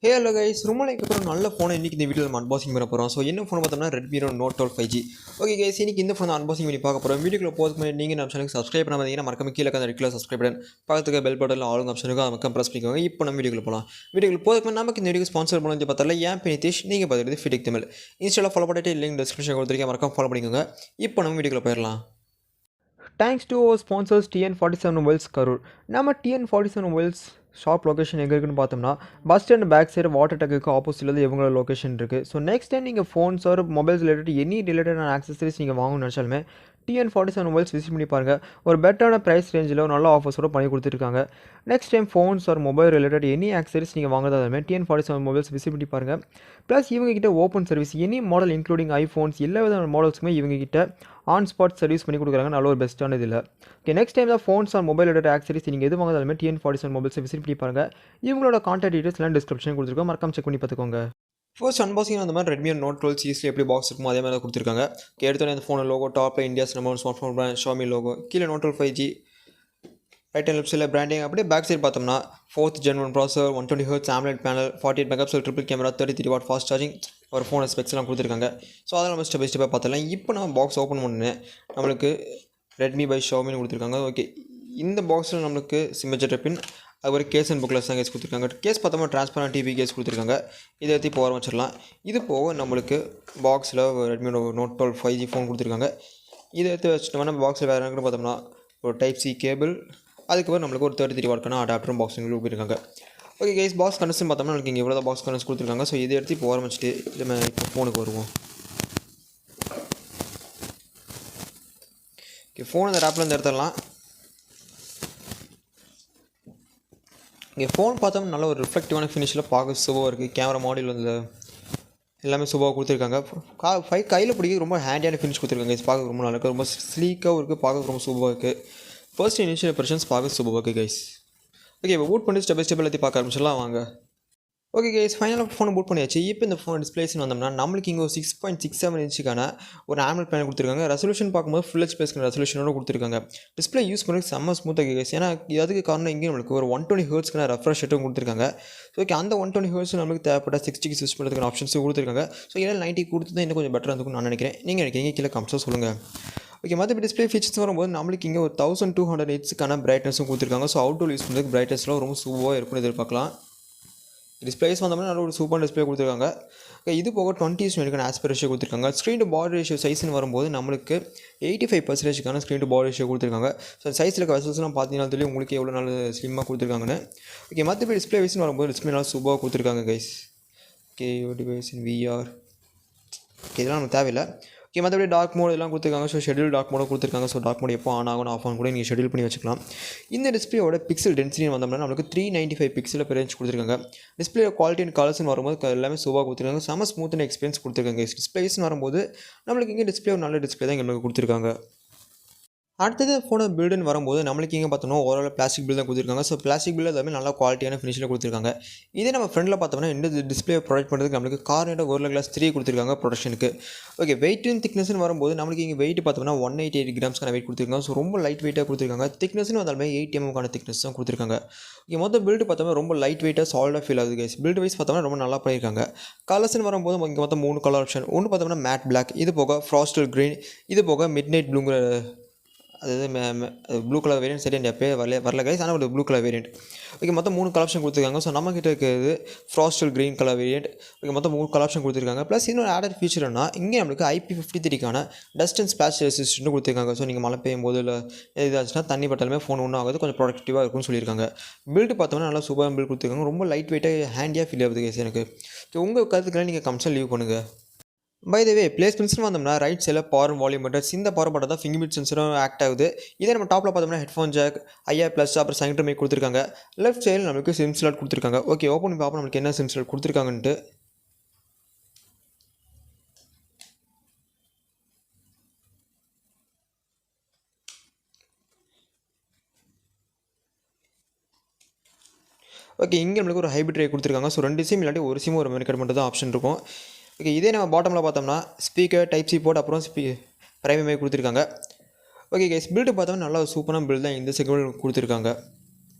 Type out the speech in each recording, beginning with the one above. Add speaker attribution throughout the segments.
Speaker 1: Hello guys, ரொம்ப நாளைக்கு அப்புறம் நல்ல ஃபோனை இன்றைக்கி இந்த வீடியோவில் நம்ம அன்பாக்சிங் பண்ண போகிறோம். ஸோ என்ன ஃபோன் பார்த்தோம்னா Redmi Note 12 5G. Okay guys, இன்றைக்கி இந்த ஃபோனை அன்பாக்சிங் பண்ணி பார்க்க போகிறோம். வீடியோக்குள்ள போகிறதுக்கு முன்னாடி நீங்கள் நம்ம சேனலுக்கு சப்ஸ்கிரைப் பண்ண பார்த்தீங்கன்னா மறக்காம கீழே அந்த ரெகுலர் சப்ஸ்கிரைப் பண்ணி பக்கத்துக்கு பெல் பட்டனில் ஆளுங்க ஆப்ஷனுக்கு அதை மக்கள் ப்ரெஸ் பண்ணிக்கோங்க. இப்போ நம்ம வீடியோக்குள்ள போகலாம். வீடியோக்குள்ள போகிறதுக்கு நமக்கு இந்த வீடியோ ஸ்பான்சர் பண்ணி பார்த்தால ஏன் நிதீஷ், நீங்கள் பார்த்துட்டு Fewtech Tamil. இன்ஸ்டாவில் ஃபாலோ பண்ணிட்டு லிங்க் டிஸ்கிரிப்ஷன் கொடுத்துருக்கேன், மறக்காம ஃபாலோ பண்ணிக்கோங்க. இப்போ நம்ம வீடியோக்குள்ள போயிடலாம். Thanks to our sponsors TN47 Mobiles Karur. நம்ம TN47 Mobiles ஷாப் லொக்கேஷன் எங்கே இருக்குன்னு பார்த்தோம்னா bus stand back side water tank ஆப்போசிட்டில் இவங்களோட லொக்கேஷன் இருக்குது. ஸோ நெக்ஸ்ட் டைம் நீங்கள் ஃபோன்ஸ் ஆர் மொபைல்ஸ் ரிலேட்டடான ஆக்சசரிஸ் நீங்கள் வாங்கணும்னு நினச்சாலுமே TN47 மொபைல்ஸ் விசிட் பண்ணி பாருங்கள். ஒரு பெட்டரான ப்ரைஸ் ரேஞ்சில் நல்ல ஆஃபர்ஸோடு பண்ணி கொடுத்துருக்காங்க. Next time phones or mobile related any accessories நீங்கள் வாங்குறதாலுமே TN47 மொபைல்ஸ் விசிட் பண்ணி பாருங்கள். ப்ளஸ் இவங்ககிட்ட open service any model including iPhones எல்லா விதமான மாடல்ஸுமே இவங்ககிட்ட ஆன் ஸ்பாட் சர்வீஸ் பண்ணி கொடுக்குறாங்க. நல்ல ஒரு பெஸ்ட்டான இதில். ஓகே, நெக்ஸ்ட் டைம் தான் phones or mobile related accessories நீங்கள் எது வாங்குறதாலுமே TN47 மொபைல்ஸை விசிட் பண்ணி பாருங்கள். இவங்களோட கான்டாக்ட் டீட்டெயில்ஸ் எல்லாம் டிஸ்கிரிப்ஷன் கொடுத்துருக்கோம், மறக்காம செக் பண்ணி பார்த்துக்கோங்க. ஃபர்ஸ்ட் அன்பாக்சிங் அந்த மாதிரி Redmi Note 12 சீரிஸில் எப்படி பாக்ஸ் இருக்குமோ அதே மாதிரி தான் கொடுத்துருக்காங்க. எடுத்தோடனே அந்த ஃபோன் லோகோ டாப்பில் India's number smart phone brand Xiaomi logo, கீழே Note 12 5G, right hand left சைடில் பிராண்டிங். அப்படியே பேக் சைடு பார்த்தோம்னா 4th Gen 1 processor, 120Hz AMOLED panel, 48 megapixel triple camera, 33 watt fast charging, ஒரு ஃபோன் ஸ்பெக்ஸ்லாம் கொடுத்துருக்காங்க. ஸோ அதெல்லாம் நம்ம ஸ்டெப் பை ஸ்டெப்பாக பார்த்துலாம். இப்போ நம்ம பாக்ஸ் ஓப்பன் பண்ணு நம்மளுக்கு Redmi by Xiaomi கொடுத்துருக்காங்க. ஓகே, இந்த பாக்ஸில் நம்மளுக்கு சிம்மேஜர் பின், அது ஒரு கேஸ் அண்ட் புக்லெஸ் தான் கேஸ் கொடுத்துருக்காங்க. கேஸ் பார்த்தோம்னா டிரான்ஸ்பரண்ட் டிவி கேஸ் கொடுத்துருக்காங்க. இதை எடுத்து இப்போ ஆரம்பிச்சிடலாம். இது போக நம்மளுக்கு பாக்ஸில் Redmi Note 12 5G ஃபோன் கொடுத்துருக்காங்க. இதை எடுத்து வச்சுட்டோம்னா பாக்ஸில் வேறு என்னன்னு பார்த்தோம்னா ஒரு டைப் சி கேபிள், அதுக்கப்புறம் நம்மளுக்கு ஒரு 33 வாட்க்கான அடாப்டரும் பாக்ஸ் கொடுத்துருக்காங்க. ஓகே கைஸ், பாக்ஸ் கனெக்ஷன் பார்த்தோம்னா நம்மளுக்கு இங்கே இவ்வளோ தான் பாக்ஸ் கனெக்ஷன் கொடுத்துருக்காங்க. ஸோ இதை எடுத்து இப்போ ஆரம்பிச்சிட்டு நம்ம இப்போ ஃபோனுக்கு வருவோம். ஓகே, ஃபோன் இந்த ரேப்பில் இருந்து எடுத்துடலாம். இங்கே ஃபோன் பார்த்தோம்னா நல்ல ஒரு ரிஃப்ளெக்டிவான ஃபினிஷில் பார்க்க சூப்பராக இருக்குது. கேமரா மாடியில் வந்து எல்லாமே சூப்பராக கொடுத்துருக்காங்க. கையில் பிடிக்க ரொம்ப ஹேண்டியான ஃபினிஷ் கொடுத்துருக்காங்க. இது பார்க்க ரொம்ப நல்லா இருக்குது, ரொம்ப ஸ்லீக்காகவும் இருக்குது, பார்க்க ரொம்ப சூப்பராக இருக்குது. ஃபர்ஸ்ட் இனிஷியல் இம்ப்ரெஷன்ஸ் பார்க்க சூப்பராக இருக்குது கைஸ். ஓகே, இப்போ பூட் பண்ணி ஸ்டெப் பை ஸ்டெப் எல்லாத்தையும் பார்க்க ஆரம்பிச்சிடலாம் வாங்க. ஓகே கைஸ், ஃபைனலாக ஃபோனை பூட் பண்ணியாச்சு. இப்போ இந்த ஃபோன் டிஸ்பிளேஸ்னு வந்தோம்னா நம்மளுக்கு இங்கே ஒரு 6.67 இன்ச்சுக்கான ஒரு AMOLED பேனல் கொடுத்துருக்காங்க. ரெசல்யூஷன் பார்க்கும்போது ஃபுல் ஹெச்பிஎஸ்க்கான ரெசல்யூஷனோட கொடுத்துருக்காங்க. டிஸ்பிளே யூஸ் பண்ணுறதுக்கு செம்ம ஸ்மூத்தாக கைஸ். ஏன்னா அதுக்கு காரணம் இங்கே நம்மளுக்கு ஒரு 120Hzக்கான ரெஃப்ரெஷ் ரேட்டும் கொடுத்துருக்காங்க. ஓகே, அந்த 120Hz நம்மளுக்கு தேவைப்பட்ட 60க்கு ஸ்விட்ச் பண்ணுறதுக்கான ஆப்ஷன்ஸும் கொடுத்துருக்காங்க. ஸோ இதெல்லாம் 90 கொடுத்து தான் இன்னும் கொஞ்சம் பெட்டராக இருக்கும்னு நான் நினைக்கிறேன். நீங்கள் நினைக்கிறீங்க கீழே கமெண்ட்ஸாக சொல்லுங்கள். ஓகே, மற்ற டிஸ்பிளே ஃபீச்சர்ஸ் வரும்போது நம்மளுக்கு இங்கே ஒரு 1200 நைட்ஸுக்கான பிரைட்னஸும் கொடுத்துருக்காங்க. ஸோ அவுட்டோர் யூஸ் பண்ணுறதுக்கு பிரைட்னஸ்லாம் ரொம்ப சூப்பராக இருக்கும்னு எதிர்பார்க்கலாம். டிஸ்பிளேஸ் வந்தோம்னா நல்ல ஒரு சூப்பர் டிஸ்பிளே கொடுத்துருக்காங்க. இது போக 20:20 ஆஸ்பெக்ட் ரேஷியோ கொடுத்துருக்காங்க. ஸ்க்ரீன் டு பாடி ரேஷியோ சைஸ்னு வரும்போது நம்மளுக்கு 85% ஸ்க்ரீன் டு பாடி ரேஷியோ கொடுத்துருக்காங்க. ஸோ சைஸில் இருக்க வெசல்ஸ்லாம் பார்த்தீங்கன்னா தெரியும் உங்களுக்கு எவ்வளோ நாள் ஸ்லிம்மாக கொடுத்துருக்காங்கன்னு. ஓகே, மற்றபடி டிஸ்பிளே வைஸ்னு வரும்போது டிஸ்பிளே நல்லா சூப்பராக கொடுத்துருக்காங்க கைஸ். ஓகே, டிவைஸ் இன் VR. ஓகே, இதெல்லாம் நமக்கு தேவையில்லை. ஓகே, மற்றபடி டார்க் மோட் எல்லாம் கொடுத்துருக்காங்க. ஸோ ஷெடியூல் டார்க் மோடும் கொடுத்துருக்காங்க. ஸோ டார்க் மோட் எப்போ ஆன் ஆகும் ஆஃப் ஆன் கூட நீங்கள் ஷெடியூல் பண்ணி வச்சுக்கலாம். இந்த டிஸ்பிளேயோட பிக்சல் டென்சிட்டி வந்தோம்னா நம்மளுக்கு 395 பிக்சலில் ரேஞ்ச் கொடுத்துருக்காங்க. டிஸ்பிளே குவாலிட்டி அண்ட் கலர்ஸ்னு வரும்போது எல்லாமே சூப்பராக கொடுத்துருக்காங்க. செம ஸ்மூத்தான எக்ஸ்பீரியன்ஸ் கொடுத்துருக்காங்க. டிஸ்பிளேஸ்னு வரும்போது நம்மளுக்கு இங்கே டிஸ்பிளே ஒரு நல்ல டிஸ்பிளே தான் எங்களுக்கு கொடுத்துருக்காங்க. அடுத்தது ஃபோனை பில்டுன்னு வரும்போது நம்மளுக்கு இங்கே பார்த்தோம்னா ஓவரால் பிளாஸ்டிக் பில் தான் கொடுத்துருக்காங்க. ஸோ பிளாஸ்டிக் பில் எல்லாமே நல்லா குவாலிட்டியான ஃபினிஷில் கொடுத்துருக்காங்க. இதே நம்ம ஃப்ரெண்டில் பார்த்தோம்னா இந்த டிஸ்பிளே ப்ரொடக்ட் பண்ணுறதுக்கு நம்மளுக்கு கார்னேட்டோ Gorilla Glass 3 கொடுத்துருக்காங்க ப்ரொடக்ஷனுக்கு. ஓகே, வெயிட் அண்ட் திக்னஸ்னு வரும்போது நம்மளுக்கு இங்கே வெயிட் பார்த்தோம்னா 188 கிராம்ஸ்க்கான வெயிட் கொடுத்துருக்காங்க. ஸோ ரொம்ப லைட் வெயிட்டாக கொடுத்துருக்காங்க. திக்னஸ்னு வந்தாலுமே 8 mm திக்னஸ் தான் கொடுத்துருக்காங்க. இங்கே மொத்தம் பில்டு பார்த்தோம்னா ரொம்ப லைட் வெயிட்டாக சாலிடாக ஃபீல் ஆகுது கைஸ். பில்டு வைஸ் பார்த்தோம்னா ரொம்ப நல்லா பண்ணியிருக்காங்க. கலர்ஸ்னு வரும்போது இங்கே மொத்தம் 3 கலர் ஆப்ஷன். ஒன்று பார்த்தோம்னா மேட் பிளாக், இது போக ஃப்ராஸ்டல் க்ரீன், இது போக மிட் நைட் ப்ளூங்கிற அதாவது ப்ளூ கலர் வேரியன்ட் சரி எப்போயே வரல கைஸ், ஆனால் ஒரு ப்ளூ கலர் வேரியன்ட். ஓகே, மொத்தம் 3 கலர் ஆப்ஷன் கொடுத்துருக்காங்க. ஸோ நம்மக்கிட்ட இருக்கிறது ஃப்ராஸ்டல் க்ரீன் கலர் வேரியன்ட். ஓகே, மொத்தம் 3 கலர் ஆப்ஷன் கொடுத்துருக்காங்க. ப்ளஸ் இன்னொரு ஆடட் ஃபீச்சர்னா இங்கே நம்மளுக்கு IP53க்கான டஸ்ட் அண்ட் ஸ்ப்ளாஷ் ரெசிஸ்டன்ட் கொடுத்துருக்காங்க. ஸோ நீங்கள் மழை பெய்யும் போது இல்லை இதாச்சுன்னா தண்ணி பட்டாலுமே ஃபோன் ஒன்றும் ஆகுது, கொஞ்சம் ப்ரொடக்டிவாக இருக்கும்னு சொல்லியிருக்காங்க. பில்டு பார்த்தோம்னா நல்லா சூப்பராக பில்ட் கொடுத்துருக்காங்க. ரொம்ப லைட் வெயிட்டாக ஹேண்டியாக ஃபீல் ஆகுது கைஸ் எனக்கு. ஸோ உங்கள் கருத்துக்கெல்லாம் நீங்கள் கமெண்ட்ஸில் லீவ் பண்ணுங்கள். பை த வே, பிளேஸ்மெண்ட்ஸ்னு வந்தோம்னா ரைட் சைடில் பவர் வால்யூம் பட்டன்ஸ், இந்த பவர் பட்டன் தான் ஃபிங்கர் பிரிண்ட் சென்சரும் ஆக்ட் ஆகுது. இதே நம்ம டாப்பில் பார்த்தோம்னா ஹெட்ஃபோன் ஜாக், IR+ அப்புறம் சைன்டர் மைக் கொடுத்துருக்காங்க. லெஃப்ட் சைடில் நம்மளுக்கு சிம் ஸ்லாட் கொடுத்துருக்காங்க. ஓகே, ஓப்பன் பண்ணி பார்ப்போம் நம்மளுக்கு என்ன சிம் ஸ்லாட் கொடுத்துருக்காங்கன்ட்டு. ஓகே, இங்கே நம்மளுக்கு ஒரு ஹைபிரிட் ரே கொடுத்துருக்காங்க. ஸோ 2 சிம் இல்லாட்டி ஒரு சிம் ஒரு மெனிக்கட் மட்டும் தான் ஆப்ஷன் இருக்கும். ஓகே, இதே நம்ம பாட்டமில் பார்த்தோம்னா ஸ்பீக்கர் டைப் சி போர்ட் அப்புறம் பிரைமரி மைக் கொடுத்துருக்காங்க. ஓகே கைஸ், பில்டு பார்த்தோம்னா நல்லா சூப்பரான பில்டு தான் இந்த செக்மெண்ட் கொடுத்துருக்காங்க.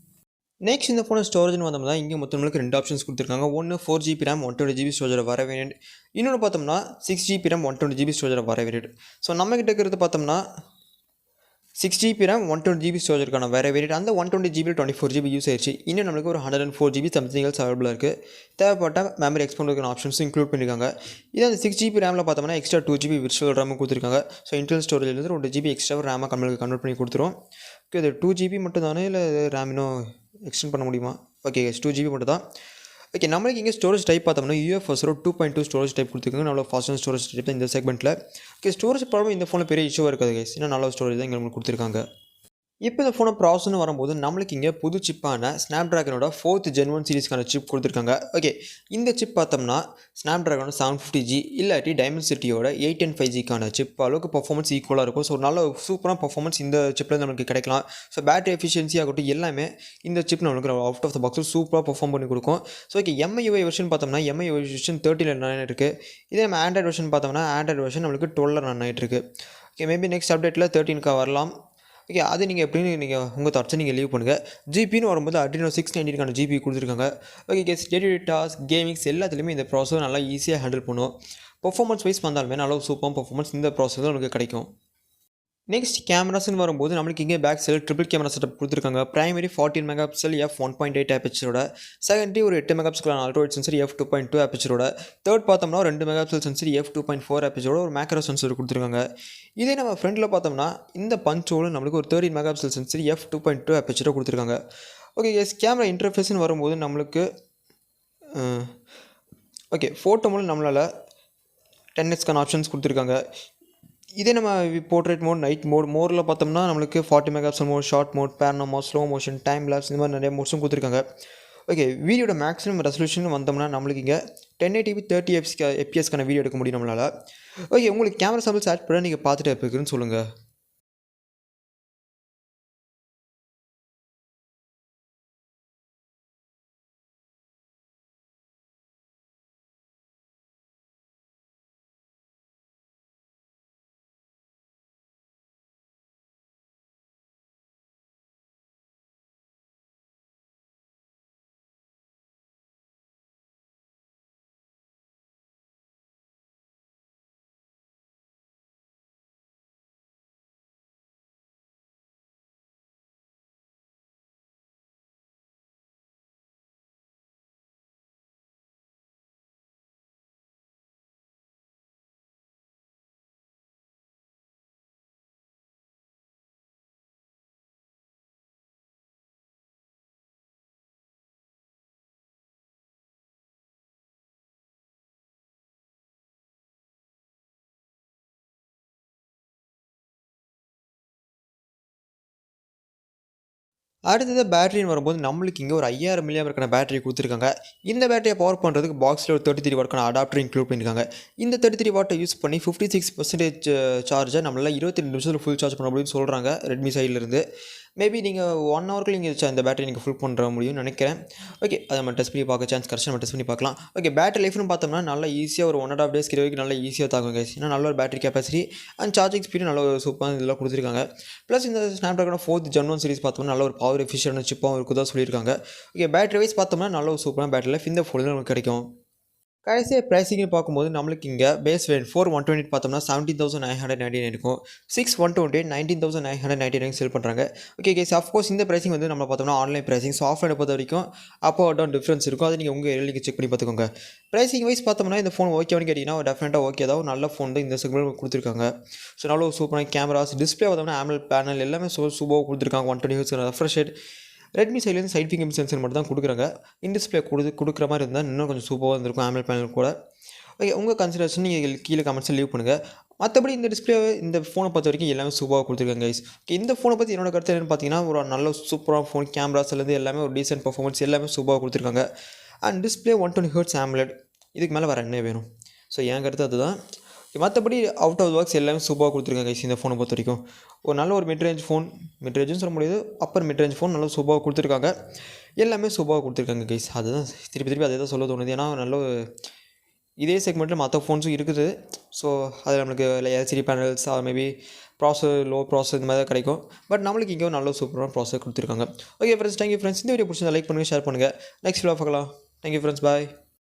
Speaker 1: நெக்ஸ்ட் இந்த ஃபோன் ஸ்டோரேஜ்னு வந்தோம்னா இங்கே மொத்தம் ரெண்டு ஆப்ஷன்ஸ் கொடுத்துருக்காங்க. ஒன்று 4GB RAM 120GB ஸ்டோரேஜ் வர வேரியண்ட், இன்னொன்று பார்த்தோம்னா 6GB RAM 120GB ஸ்டோரேஜ் வர வேரியண்ட். ஸோ நம்மகிட்ட இருக்கிறது பார்த்தோம்னா 6GB RAM 120GB ஸ்டோரேஜ்க்கான வேறு வேரியண்ட். அந்த 120GB 24GB யூஸ் ஆயிடுச்சு. இன்னும் நம்மளுக்கு ஒரு 104GB சம்திங் எல்ஸ் அவைலபிளாக இருக்குது. தேவைப்பட்ட மெமரி எக்ஸ்பேண்ட் பண்ணுற ஆப்ஷன்ஸும் இன்க்ளூட் பண்ணியிருக்காங்க. இதே அந்த 6GB ரேமில் பார்த்தோம்னா எக்ஸ்ட்ரா 2GB விர்ச்சுவல் ரேமும் கொடுத்துருக்காங்க. ஸோ இன்டர்னல் ஸ்டோரேஜ்லேருந்து 2GB எக்ஸ்ட்ரா ரேமாக நம்மளுக்கு கன்வெர்ட் பண்ணி கொடுத்துரும். ஓகே, இது 2GB மட்டும் தானே இல்லை ரேம் இன்னும் எக்ஸ்டெண்ட் பண்ண முடியுமா? ஓகே, 2GB மட்டும் தான். ஓகே, நம்மளுக்கு இங்கே ஸ்டோரேஜ் டைப் பார்த்தோம்னா UFS 2.2 ஸ்டோரேஜ் டைப் கொடுத்துருக்காங்க. நல்ல ஃபாஸ்டான ஸ்டோரேஜ் டைப் இந்த செக்மெண்ட்டில். ஓகே, ஸ்டோரேஜ் ப்ராப்ளம் இந்த ஃபோனில் பெரிய இஷ்யூவாக இருக்காது கைஸ். இன்னும் நல்ல ஸ்டோரேஜ் தான் இங்கே நம்மளுக்கு கொடுத்துருக்காங்க. இப்போ இந்த ஃபோனை ப்ராசஸ்னு வரும்போது நம்மளுக்கு இங்கே புது சிப்பான ஸ்னாப்ட்ராகனோட 4th Gen 1 சீரிஸ்க்கான சிப் கொடுத்துருக்காங்க. ஓகே, இந்த சிப் பார்த்தோம்னா ஸ்னாப்ட்ராகனோட 750G இல்லாட்டி டைமென்சிட்டியோட 805Gக்கான சிப் அளவுக்கு பர்ஃபார்மன்ஸ் ஈக்குவலாக இருக்கும். ஸோ நல்ல சூப்பரான பர்ஃபார்மன்ஸ் இந்த சிப்பில் நமக்கு கிடைக்கலாம். ஸோ பேட்டரி எஃபிஷியன்சி ஆகட்டும் எல்லாமே இந்த சிப் நம்மளுக்கு அவுட் ஆஃப் த பாக்ஸில் சூப்பராக பர்ஃபார்ம் பண்ணி கொடுக்கும். ஸோ ஓகே, MIUI வெர்ஷன் பார்த்தோம்னா MIUI வெர்ஷன் 13 ரன் ஆகிட்டு இருக்குது. இதே நம்ம ஆண்ட்ராய்டு வெர்ஷன் பார்த்தோம்னா ஆண்ட்ராய்டு வெர்ஷன் நம்மளுக்கு 12 ரன் ஆகிட்டு இருக்குது. ஓகே, மேபி நெக்ஸ்ட் அப்டேட்டில் 13க்கு வரலாம். ஓகே, அது நீங்கள் எப்படின்னு நீங்கள் உங்கள் தாட்ஸை நீங்கள் லீவ் பண்ணுங்கள். ஜிபின்னு வரும்போது Adreno 690க்கான ஜிபி கொடுத்துருக்காங்க. Okay case, daily task gamings எல்லாத்துலேயுமே இந்த ப்ராசஸர் நல்லா ஈஸியாக ஹேண்டில் பண்ணுவோம். பர்ஃபார்மன்ஸ் வைஸ் வந்தாலுமே நல்ல சூப்பர் பர்ஃபார்மன்ஸ் இந்த ப்ராசஸர் உங்களுக்கு கிடைக்கும். நெக்ஸ்ட் கேமராஸ்ன்னு வரும்போது நம்மளுக்கு இங்கே back side triple camera setup கொடுத்துருக்காங்க. பிரைமரி 14 மெகாபிக்சல் f1.8 ஆப்பேச்சரோட, செகண்டரி ஒரு 8 மெகாபிக்சலான அல்ட்ராவைட் சென்சர் f2.2 ஆப்பேச்சரோட, தேர்ட் பார்த்தோம்னா 2 மெகாபிக்சல் சென்சர் f2.4 ஆப்பேச்சரோட ஒரு மேக்ரோ சென்சர் கொடுத்துருக்காங்க. இதே நம்ம ஃப்ரண்டில் பார்த்தோம்னா இந்த பஞ்சோடு நம்மளுக்கு ஒரு 13 மெகாபிக்சல் சென்சர் f2.2 ஆப்பேச்சரோட கொடுத்துருக்காங்க. ஓகே எஸ், கேமரா இன்டர்ஃபேஸ்ன்னு வரும்போது நம்மளுக்கு ஓகே ஃபோட்டோ மூலம் நம்மளால் 10xக்கான ஆப்ஷன்ஸ் கொடுத்துருக்காங்க. இதே நம்ம போர்ட்ரேட் மோட், நைட் மோடில் பார்த்தோம்னா நம்மளுக்கு 40 megapixel mode, short mode, panorama, slow motion, time lapse இந்த மாதிரி நிறைய மோட்ஸும் கொடுத்துருக்காங்க. ஓகே, வீடியோட மேக்ஸிமம் ரெசல்யூஷன் வந்தோம்னா நம்மளுக்கு இங்கே 1080p 30 fpsக்கான வீடியோ எடுக்க முடியும் நம்மளால். ஓகே, உங்களுக்கு கேமரா சாம்பிள்ஸ் ஆட் பண்ண நீங்கள் பார்த்துட்டு எப்படி இருக்குன்னு சொல்லுங்கள். அடுத்தது பேட்டரின்னு வரும்போது நம்மளுக்கு இங்கே ஒரு 5000 mAh பேட்டரி கொடுத்துருக்காங்க. இந்த பேட்டரியை பவர் பண்ணுறதுக்கு பாக்ஸில் ஒரு 33 வாட்க்கான அடாப்டர் இன்க்ளூட் பண்ணியிருக்காங்க. இந்த 33 வாட்டை யூஸ் பண்ணி 56% சார்ஜை நம்மளால் 22 நிமிஷத்தில் ஃபுல் சார்ஜ் பண்ண முடியும்னு சொல்கிறாங்க ரெட்மி சைட்லேருந்து. மேபி நீங்கள் 1 ஹவர்க்குள்ள நீங்கள் இந்த பேட்டரி நீங்கள் ஃபுல் பண்ணுற முடியும்னு நினைக்கிறேன். ஓகே, அதை நம்ம டெஸ்ட் பண்ணி பார்க்க சான்ஸ் கரெக்டாக நம்ம டெஸ்ட் பண்ணி பார்க்கலாம். ஓகே, பேட்டரி லைஃப்னு பார்த்தோம்னா நல்லா ஈஸியாக ஒரு 1.5 days வரைக்கும் நல்லா ஈஸியாக தாக்கும் கைஸ். ஏன்னா நல்ல ஒரு battery capacity and charging speed நல்ல ஒரு சூப்பராக இதெல்லாம் கொடுத்துருக்காங்க. ப்ளஸ் இந்த ஸ்னாப்ட்ராகன் 4th Gen 1 சீரிஸ் பார்த்தோம்னா நல்ல ஒரு பவர் எஃபிஷியன்ட் சிப்பாகவும் இருக்குதா சொல்லியிருக்காங்க. ஓகே, பேட்டரி வைஸ் பார்த்தோம்னா நல்ல ஒரு சூப்பரான பேட்டரி லைஃப் இந்த ஃபோனில் நமக்கு கிடைக்கும். கடைசியாக ப்ரைஸிங்னு பார்க்கும்போது நம்மளுக்கு இங்கே பேஸ் வேரியன்ட் 4 128 பார்த்தோம்னா 17,999 இருக்கும். 6 128 19,999 செல் பண்ணுறாங்க. ஓகே கேஸ், அஃப்கோர்ஸ் இந்த ப்ரைஸிங் வந்து நம்ம பார்த்தோம்னா ஆன்லைன் ப்ரைஸிங். ஸோ ஆஃப்லைனை பொறுத்த வரைக்கும் அப்போ டவுன் டிஃப்ரென்ஸ் இருக்கும். அதை நீங்கள் உங்கள் ஏரியாவில் செக் பண்ணி பார்த்துக்கோங்க. ப்ரைஸிங் வைஸ் பார்த்தோம்னா இந்த ஃபோன் ஓகேவானு கேட்டிங்கன்னா டெஃபினட்டாக ஓகே தான். ஒரு நல்ல ஃபோன் தான் இந்த செக்மெண்ட் கொடுத்துருக்காங்க. ஸோ நல்ல ஒரு சூப்பரான கேமராஸ், டிஸ்பிளே பார்த்தோம்னா AMOLED பேனல் எல்லாமே சூப்பராக கொடுத்துருக்காங்க. 120 Hz ரெஃப்ரெஷ் ரேட். ரெட்மி சைட்லேருந்து சைட் ஃபிங்கர் சென்சர் மட்டும் தான் கொடுக்குறாங்க. இன் டிஸ்பிளே கொடுக்குற மாதிரி இருந்தால் இன்னும் கொஞ்சம் சூப்பராக இருந்திருக்கும் AMOLED பேனல் கூட. ஓகே, உங்கள் கன்சிடரேஷன் நீங்கள் கீழே கமெண்ட்ஸில் லீவ் பண்ணுங்கள். மற்றபடி இந்த டிஸ்பிளே இந்த ஃபோனை பொறுத்த வரைக்கும் எல்லாமே சூப்பராக கொடுத்துருக்காங்க கைஸ். ஓகே, இந்த ஃபோனை பற்றி என்னோட கருத்து என்னென்னு பார்த்தீங்கன்னா ஒரு நல்ல சூப்பரான ஃபோன், கேமராஸ்லேருந்து எல்லாமே ஒரு டீசென்ட் பர்ஃபார்மன்ஸ் எல்லாமே சூப்பராக கொடுத்துருக்காங்க. And display 120 Hz AMOLED. இதுக்கு மேலே வேறு என்ன வேணும்? ஸோ என் கருத்து அதுதான். மற்றபடி அவுட் ஆஃப் பாக்ஸ் எல்லாமே சூப்பராக கொடுத்துருக்காங்க கைஸ். இந்த ஃபோனை பொறுத்த வரைக்கும் ஒரு நல்ல ஒரு மிட்ரேஞ்ச் ஃபோன், மிட்ரேஞ்சுன்னு சொல்ல முடியாது, அப்பர் மிட்ரேஞ்ச் ஃபோன் நல்லா சூப்பராக கொடுத்துருக்காங்க. எல்லாமே சூப்பராக கொடுத்துருக்காங்க கைஸ். அதுதான் திருப்பி அதே தான் சொல்ல தோணுது. ஏன்னா நல்ல இதே செக்மெண்ட்டில் மற்ற ஃபோன்ஸும் இருக்குது. ஸோ அது நம்மளுக்கு எல்சிடி பேனல்ஸ் ஆர் மேபி ப்ராசர் லோ ப்ராசர் இந்த மாதிரி தான் கிடைக்கும். பட் நம்மளுக்கு இங்கே நல்ல சூப்பரான ப்ராசர் கொடுத்துருக்காங்க. Okay friends, thank you friends. இந்த வீடியோ பிடிச்சிருந்தா லைக் பண்ணுங்கள், ஷேர் பண்ணுங்கள். நெக்ஸ்ட் வீடியோ பார்க்கலாம். தேங்க்யூ ஃப்ரெண்ட்ஸ், பாய்.